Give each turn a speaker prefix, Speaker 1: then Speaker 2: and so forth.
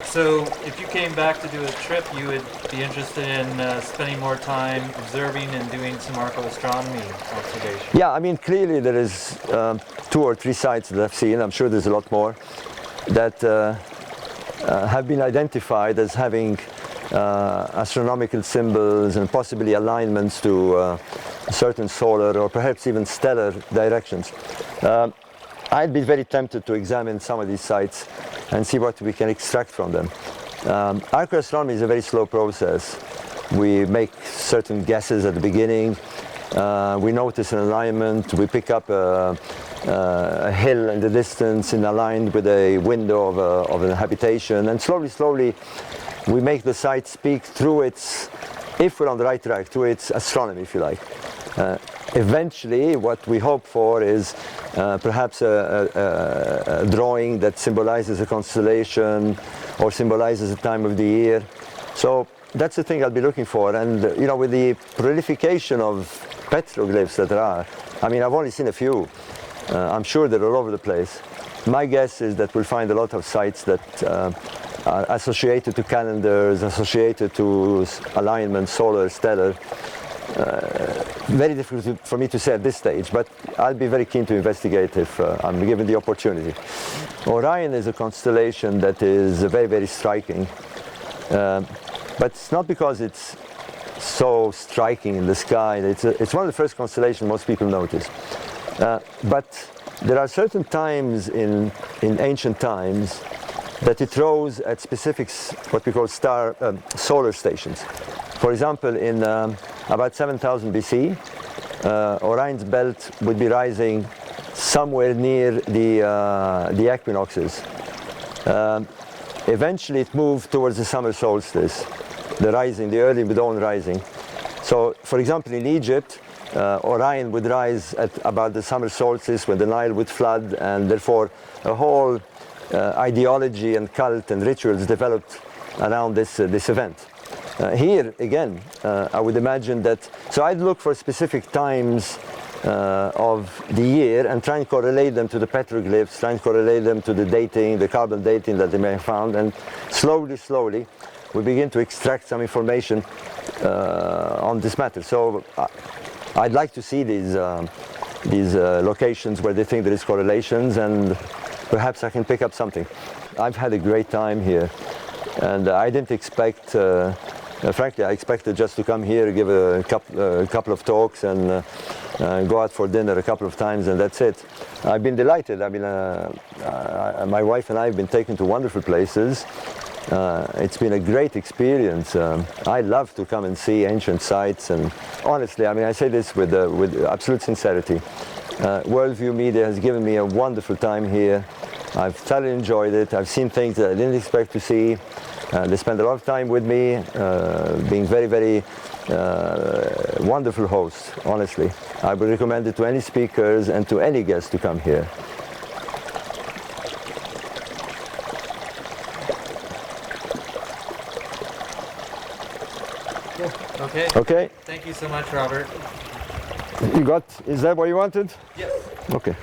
Speaker 1: So if you came back to do a trip, you would be interested in spending more time observing and doing some arco-astronomy observation?
Speaker 2: Yeah, I mean, clearly there is 2 or 3 sites that I've seen. I'm sure there's a lot more that have been identified as having astronomical symbols and possibly alignments to certain solar or perhaps even stellar directions. I'd be very tempted to examine some of these sites and see what we can extract from them. Arco-astronomy is a very slow process. We make certain guesses at the beginning. We notice an alignment. We pick up a hill in the distance aligned with a window of a habitation, and slowly we make the site speak through its, if we're on the right track, through its astronomy, if you like. Eventually, what we hope for is perhaps a drawing that symbolizes a constellation or symbolizes a time of the year. So that's the thing I'll be looking for. And you know, with the proliferation of petroglyphs that there are, I mean, I've only seen a few. I'm sure they're all over the place. My guess is that we'll find a lot of sites that are associated to calendars, associated to alignment, solar, stellar. Very difficult for me to say at this stage, but I'll be very keen to investigate if I'm given the opportunity. Orion is a constellation that is very striking, but it's not because it's so striking in the sky. It's one of the first constellations most people notice. But there are certain times in ancient times that it rose at specific, what we call solar stations. For example, in about 7000 BC, Orion's belt would be rising somewhere near the equinoxes. Eventually it moved towards the summer solstice, the early dawn rising. So, for example, in Egypt, Orion would rise at about the summer solstice when the Nile would flood, and therefore a whole ideology and cult and rituals developed around this event. Here, again, I would imagine that, so I'd look for specific times of the year and try and correlate them to the petroglyphs, try and correlate them to the dating, the carbon dating that they may have found, and slowly we begin to extract some information on this matter. So I'd like to see these locations where they think there is correlations, and perhaps I can pick up something. I've had a great time here, and I didn't expect, frankly, I expected just to come here, give a couple of talks, and go out for dinner a couple of times, and that's it. I've been delighted. I mean, my wife and I have been taken to wonderful places. It's been a great experience. I love to come and see ancient sites, and honestly, I mean, I say this with absolute sincerity. World Viewz Media has given me a wonderful time here. I've thoroughly enjoyed it. I've seen things that I didn't expect to see. They spend a lot of time with me, being very wonderful hosts, honestly. I would recommend it to any speakers and to any guests to come here.
Speaker 1: Okay.
Speaker 2: Okay.
Speaker 1: Thank you so much, Robert.
Speaker 2: You got, is that what you wanted?
Speaker 1: Yes.
Speaker 2: Okay.